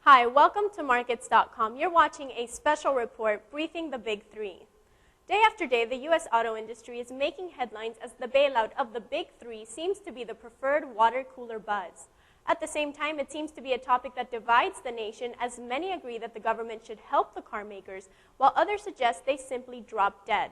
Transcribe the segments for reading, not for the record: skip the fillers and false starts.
Hi, welcome to Markets.com. You're watching a special report briefing the Big Three. Day after day, the U.S. auto industry is making headlines as the bailout of the Big Three seems to be the preferred water cooler buzz. At the same time, it seems to be a topic that divides the nation, as many agree that the government should help the car makers, while others suggest they simply drop dead.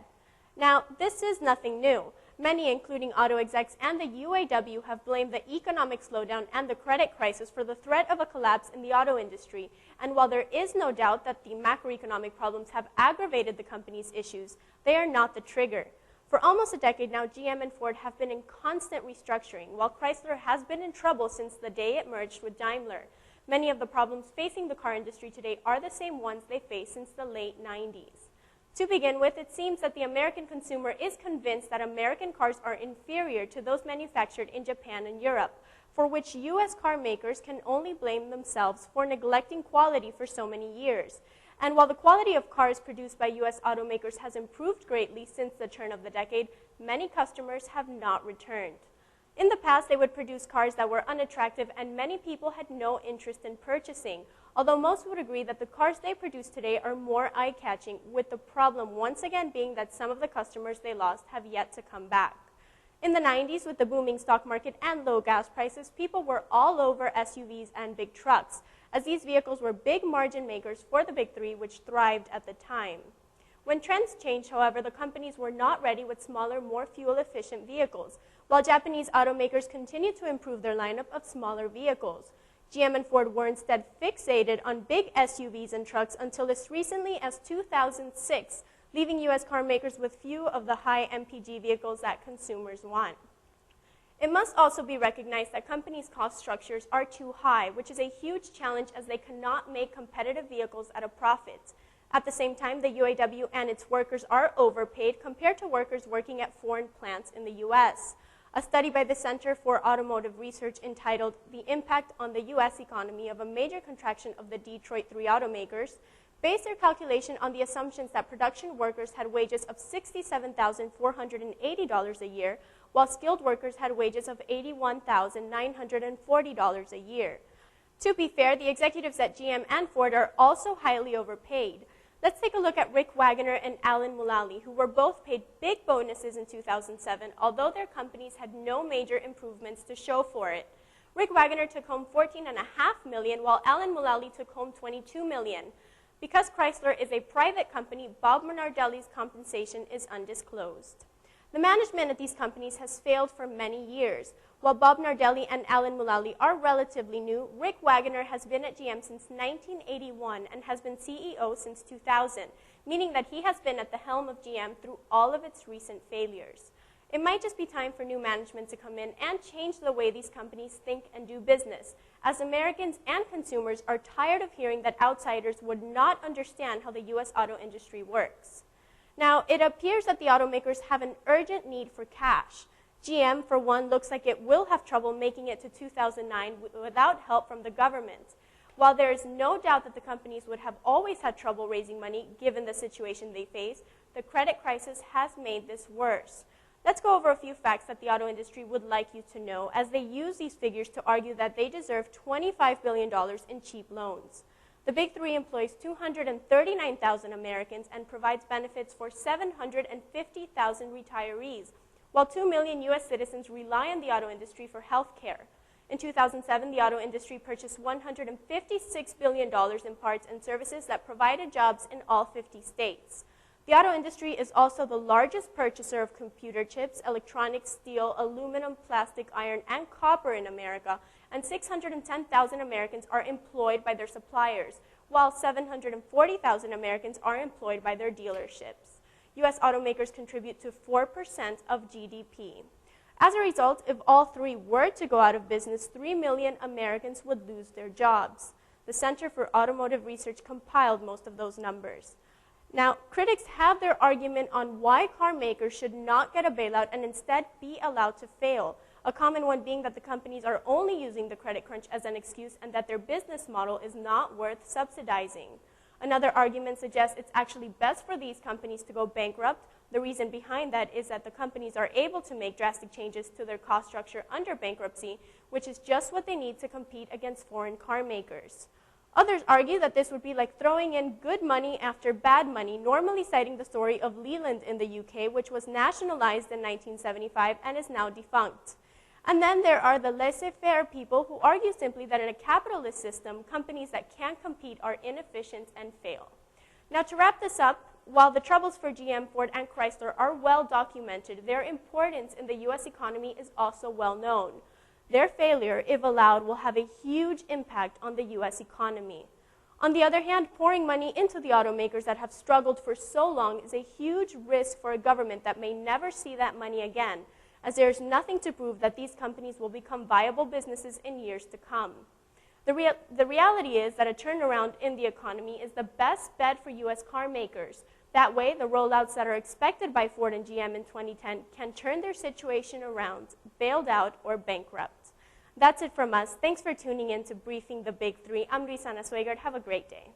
Now, this is nothing new. Many, including auto execs and the UAW, have blamed the economic slowdown and the credit crisis for the threat of a collapse in the auto industry. And while there is no doubt that the macroeconomic problems have aggravated the company's issues, they are not the trigger. For almost a decade now, GM and Ford have been in constant restructuring, while Chrysler has been in trouble since the day it merged with Daimler. Many of the problems facing the car industry today are the same ones they faced since the late 90s. To begin with, it seems that the American consumer is convinced that American cars are inferior to those manufactured in Japan and Europe, for which U.S. car makers can only blame themselves for neglecting quality for so many years. And while the quality of cars produced by U.S. automakers has improved greatly since the turn of the decade, many customers have not returned. In the past, they would produce cars that were unattractive and many people had no interest in purchasing, although most would agree that the cars they produce today are more eye-catching, with the problem once again being that some of the customers they lost have yet to come back. In the 90s, with the booming stock market and low gas prices, people were all over SUVs and big trucks, as these vehicles were big margin makers for the Big Three, which thrived at the time. When trends changed, however, the companies were not ready with smaller, more fuel-efficient vehicles, while Japanese automakers continued to improve their lineup of smaller vehicles. GM and Ford were instead fixated on big SUVs and trucks until as recently as 2006, leaving U.S. car makers with few of the high MPG vehicles that consumers want. It must also be recognized that companies' cost structures are too high, which is a huge challenge as they cannot make competitive vehicles at a profit. At the same time, the UAW and its workers are overpaid compared to workers working at foreign plants in the U.S. A study by the Center for Automotive Research entitled "The Impact on the U.S. Economy of a Major Contraction of the Detroit Three Automakers" based their calculation on the assumptions that production workers had wages of $67,480 a year, while skilled workers had wages of $81,940 a year. To be fair, the executives at GM and Ford are also highly overpaid. Let's take a look at Rick Wagoner and Alan Mulally, who were both paid big bonuses in 2007, although their companies had no major improvements to show for it. Rick Wagoner took home $14.5 million, while Alan Mulally took home $22 million. Because Chrysler is a private company, Bob Minardelli's compensation is undisclosed. The management at these companies has failed for many years. While Bob Nardelli and Alan Mulally are relatively new, Rick Wagoner has been at GM since 1981 and has been CEO since 2000, meaning that he has been at the helm of GM through all of its recent failures. It might just be time for new management to come in and change the way these companies think and do business, as Americans and consumers are tired of hearing that outsiders would not understand how the U.S. auto industry works. Now, it appears that the automakers have an urgent need for cash. GM, for one, looks like it will have trouble making it to 2009 without help from the government. While there is no doubt that the companies would have always had trouble raising money given the situation they face, the credit crisis has made this worse. Let's go over a few facts that the auto industry would like you to know, as they use these figures to argue that they deserve $25 billion in cheap loans. The Big Three employs 239,000 Americans and provides benefits for 750,000 retirees, while 2 million U.S. citizens rely on the auto industry for health care. In 2007, the auto industry purchased $156 billion in parts and services that provided jobs in all 50 states. The auto industry is also the largest purchaser of computer chips, electronics, steel, aluminum, plastic, iron, and copper in America, and 610,000 Americans are employed by their suppliers, while 740,000 Americans are employed by their dealerships. U.S. automakers contribute to 4% of GDP. As a result, if all three were to go out of business, 3 million Americans would lose their jobs. The Center for Automotive Research compiled most of those numbers. Now, critics have their argument on why car makers should not get a bailout and instead be allowed to fail, a common one being that the companies are only using the credit crunch as an excuse and that their business model is not worth subsidizing. Another argument suggests it's actually best for these companies to go bankrupt. The reason behind that is that the companies are able to make drastic changes to their cost structure under bankruptcy, which is just what they need to compete against foreign car makers. Others argue that this would be like throwing in good money after bad money, normally citing the story of Leland in the UK, which was nationalized in 1975 and is now defunct. And then there are the laissez-faire people who argue simply that in a capitalist system, companies that can't compete are inefficient and fail. Now, to wrap this up, while the troubles for GM, Ford, and Chrysler are well documented, their importance in the US economy is also well known. Their failure, if allowed, will have a huge impact on the US economy. On the other hand, pouring money into the automakers that have struggled for so long is a huge risk for a government that may never see that money again, as there is nothing to prove that these companies will become viable businesses in years to come. The reality is that a turnaround in the economy is the best bet for US car makers. That way, the rollouts that are expected by Ford and GM in 2010 can turn their situation around, bailed out, or bankrupt. That's it from us. Thanks for tuning in to Briefing the Big Three. I'm Rizana Swegard. Have a great day.